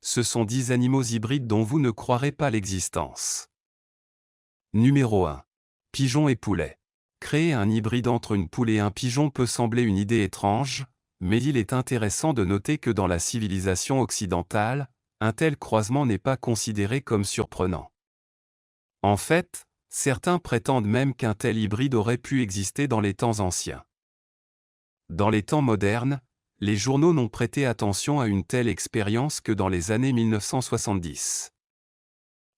ce sont 10 animaux hybrides dont vous ne croirez pas l'existence. Numéro 1. Pigeon et poulet. Créer un hybride entre une poule et un pigeon peut sembler une idée étrange, mais il est intéressant de noter que dans la civilisation occidentale, un tel croisement n'est pas considéré comme surprenant. En fait, certains prétendent même qu'un tel hybride aurait pu exister dans les temps anciens. Dans les temps modernes, les journaux n'ont prêté attention à une telle expérience que dans les années 1970.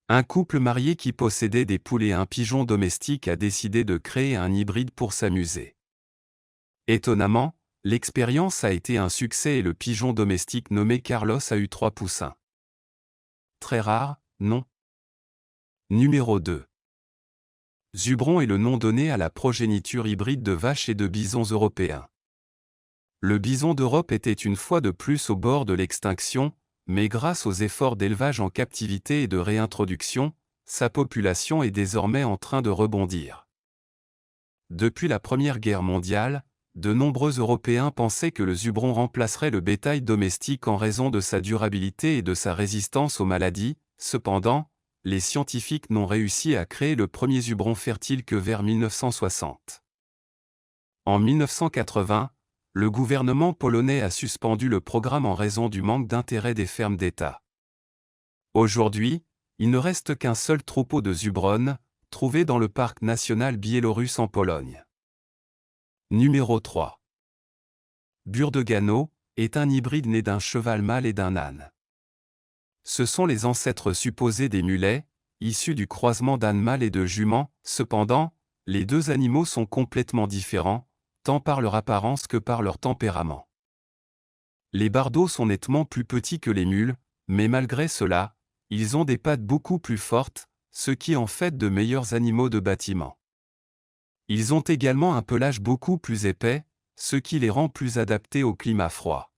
Un couple marié qui possédait des poules et un pigeon domestique a décidé de créer un hybride pour s'amuser. Étonnamment, l'expérience a été un succès et le pigeon domestique nommé Carlos a eu 3 poussins. Très rare, non? Numéro 2. Zubron est le nom donné à la progéniture hybride de vaches et de bisons européens. Le bison d'Europe était une fois de plus au bord de l'extinction, mais grâce aux efforts d'élevage en captivité et de réintroduction, sa population est désormais en train de rebondir. Depuis la Première Guerre mondiale, de nombreux Européens pensaient que le zubron remplacerait le bétail domestique en raison de sa durabilité et de sa résistance aux maladies. Cependant, les scientifiques n'ont réussi à créer le premier zubron fertile que vers 1960. En 1980, le gouvernement polonais a suspendu le programme en raison du manque d'intérêt des fermes d'État. Aujourd'hui, il ne reste qu'un seul troupeau de zubron, trouvé dans le parc national biélorusse en Pologne. Numéro 3. Burdegano est un hybride né d'un cheval mâle et d'un âne. Ce sont les ancêtres supposés des mulets, issus du croisement d'âne mâle et de jument. Cependant, les deux animaux sont complètement différents, tant par leur apparence que par leur tempérament. Les bardeaux sont nettement plus petits que les mules, mais malgré cela, ils ont des pattes beaucoup plus fortes, ce qui en fait de meilleurs animaux de bâtiment. Ils ont également un pelage beaucoup plus épais, ce qui les rend plus adaptés au climat froid.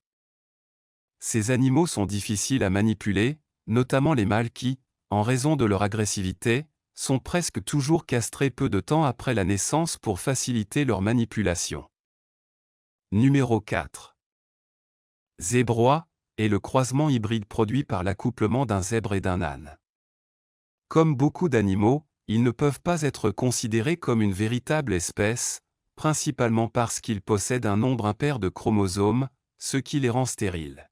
Ces animaux sont difficiles à manipuler, notamment les mâles qui, en raison de leur agressivité, sont presque toujours castrés peu de temps après la naissance pour faciliter leur manipulation. Numéro 4. Zébrois est le croisement hybride produit par l'accouplement d'un zèbre et d'un âne. Comme beaucoup d'animaux, ils ne peuvent pas être considérés comme une véritable espèce, principalement parce qu'ils possèdent un nombre impair de chromosomes, ce qui les rend stériles.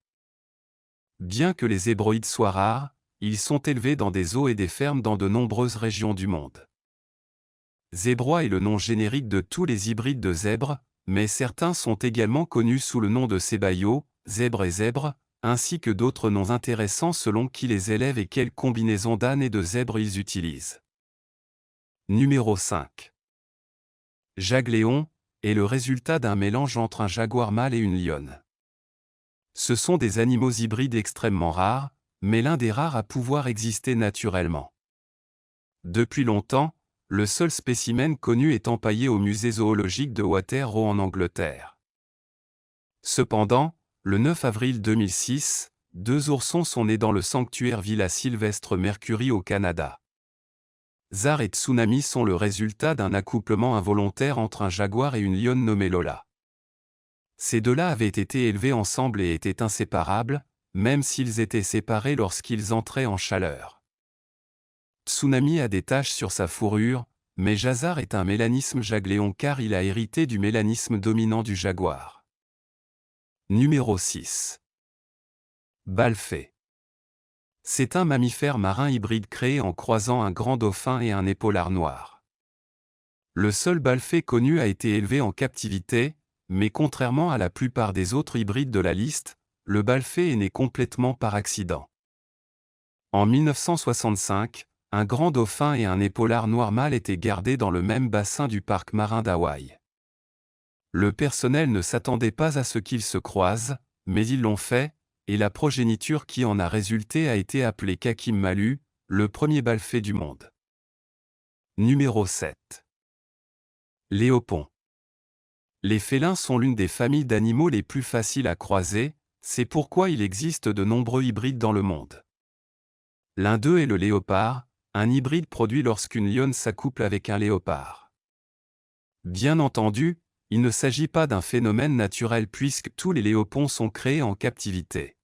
Bien que les zébroïdes soient rares, ils sont élevés dans des zoos et des fermes dans de nombreuses régions du monde. Zébrois est le nom générique de tous les hybrides de zèbres, mais certains sont également connus sous le nom de sébaïos, zèbre et zèbre, ainsi que d'autres noms intéressants selon qui les élève et quelle combinaison d'ânes et de zèbres ils utilisent. Numéro 5. Jagléon est le résultat d'un mélange entre un jaguar mâle et une lionne. Ce sont des animaux hybrides extrêmement rares, mais l'un des rares à pouvoir exister naturellement. Depuis longtemps, le seul spécimen connu est empaillé au musée zoologique de Waterloo en Angleterre. Cependant, le 9 avril 2006, 2 oursons sont nés dans le sanctuaire Villa Sylvestre Mercury au Canada. Zar et Tsunami sont le résultat d'un accouplement involontaire entre un jaguar et une lionne nommée Lola. Ces deux-là avaient été élevés ensemble et étaient inséparables, même s'ils étaient séparés lorsqu'ils entraient en chaleur. Tsunami a des taches sur sa fourrure, mais Jazar est un mélanisme jagléon car il a hérité du mélanisme dominant du jaguar. Numéro 6. Balfet. C'est un mammifère marin hybride créé en croisant un grand dauphin et un épaulard noir. Le seul balfet connu a été élevé en captivité, mais contrairement à la plupart des autres hybrides de la liste, le balfet est né complètement par accident. En 1965, un grand dauphin et un épaulard noir mâle étaient gardés dans le même bassin du parc marin d'Hawaï. Le personnel ne s'attendait pas à ce qu'ils se croisent, mais ils l'ont fait, et la progéniture qui en a résulté a été appelée Kakim Malu, le premier balfet du monde. Numéro 7. Léopon. Les félins sont l'une des familles d'animaux les plus faciles à croiser, c'est pourquoi il existe de nombreux hybrides dans le monde. L'un d'eux est le léopard, un hybride produit lorsqu'une lionne s'accouple avec un léopard. Bien entendu, il ne s'agit pas d'un phénomène naturel puisque tous les léopons sont créés en captivité.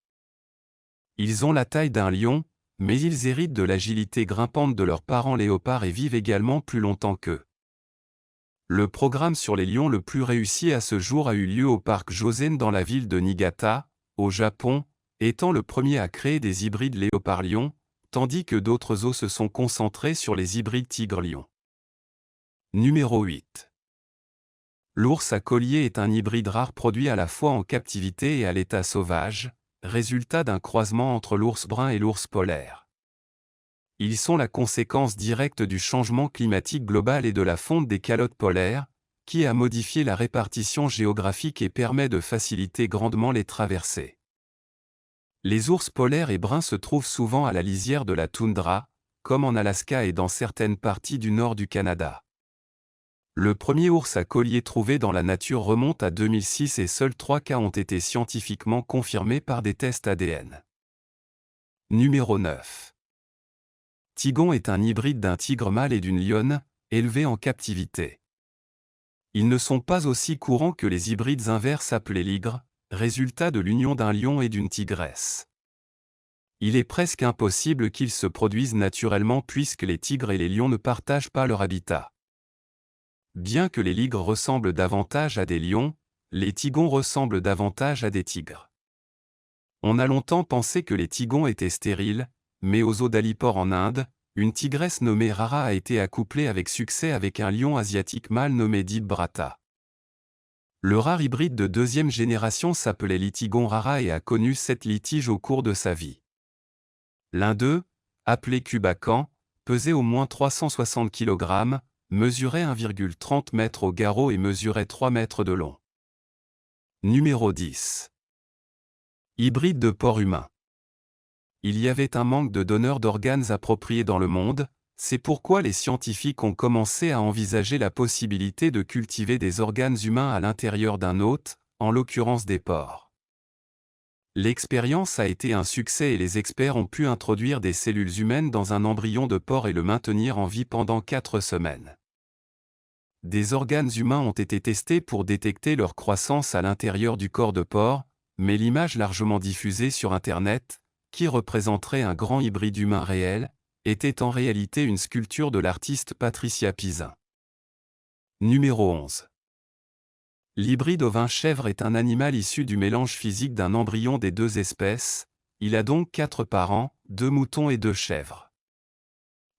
Ils ont la taille d'un lion, mais ils héritent de l'agilité grimpante de leurs parents léopards et vivent également plus longtemps qu'eux. Le programme sur les lions le plus réussi à ce jour a eu lieu au parc Josen dans la ville de Niigata, au Japon, étant le premier à créer des hybrides léopard-lion, tandis que d'autres zoos se sont concentrés sur les hybrides tigre-lion. Numéro 8. L'ours à collier est un hybride rare produit à la fois en captivité et à l'état sauvage, résultat d'un croisement entre l'ours brun et l'ours polaire. Ils sont la conséquence directe du changement climatique global et de la fonte des calottes polaires, qui a modifié la répartition géographique et permet de faciliter grandement les traversées. Les ours polaires et bruns se trouvent souvent à la lisière de la toundra, comme en Alaska et dans certaines parties du nord du Canada. Le premier ours à collier trouvé dans la nature remonte à 2006 et seuls 3 cas ont été scientifiquement confirmés par des tests ADN. Numéro 9. Tigon est un hybride d'un tigre mâle et d'une lionne, élevé en captivité. Ils ne sont pas aussi courants que les hybrides inverses appelés ligres, résultat de l'union d'un lion et d'une tigresse. Il est presque impossible qu'ils se produisent naturellement puisque les tigres et les lions ne partagent pas leur habitat. Bien que les ligres ressemblent davantage à des lions, les tigons ressemblent davantage à des tigres. On a longtemps pensé que les tigons étaient stériles, mais au zoo d'Alipore en Inde, une tigresse nommée Rara a été accouplée avec succès avec un lion asiatique mâle nommé Dibbrata. Le rare hybride de deuxième génération s'appelait Litigon Rara et a connu 7 litiges au cours de sa vie. L'un d'eux, appelé Cubacan, pesait au moins 360 kg, mesurait 1,30 m au garrot et mesurait 3 mètres de long. Numéro 10. Hybride de porc humain. Il y avait un manque de donneurs d'organes appropriés dans le monde, c'est pourquoi les scientifiques ont commencé à envisager la possibilité de cultiver des organes humains à l'intérieur d'un hôte, en l'occurrence des porcs. L'expérience a été un succès et les experts ont pu introduire des cellules humaines dans un embryon de porc et le maintenir en vie pendant 4 semaines. Des organes humains ont été testés pour détecter leur croissance à l'intérieur du corps de porc, mais l'image largement diffusée sur Internet, qui représenterait un grand hybride humain réel, était en réalité une sculpture de l'artiste Patricia Pizin. Numéro 11. L'hybride ovin-chèvre est un animal issu du mélange physique d'un embryon des deux espèces, il a donc 4 parents, 2 moutons et 2 chèvres.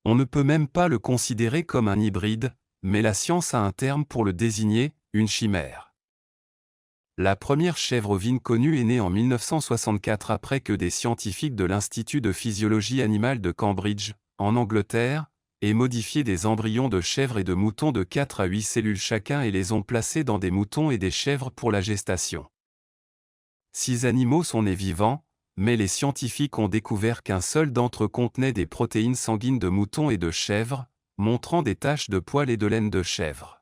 On ne peut même pas le considérer comme un hybride, mais la science a un terme pour le désigner, une chimère. La première chèvre ovine connue est née en 1964 après que des scientifiques de l'Institut de physiologie animale de Cambridge, en Angleterre, aient modifié des embryons de chèvres et de moutons de 4 à 8 cellules chacun et les ont placés dans des moutons et des chèvres pour la gestation. 6 animaux sont nés vivants, mais les scientifiques ont découvert qu'un seul d'entre eux contenait des protéines sanguines de moutons et de chèvres, montrant des taches de poils et de laine de chèvre.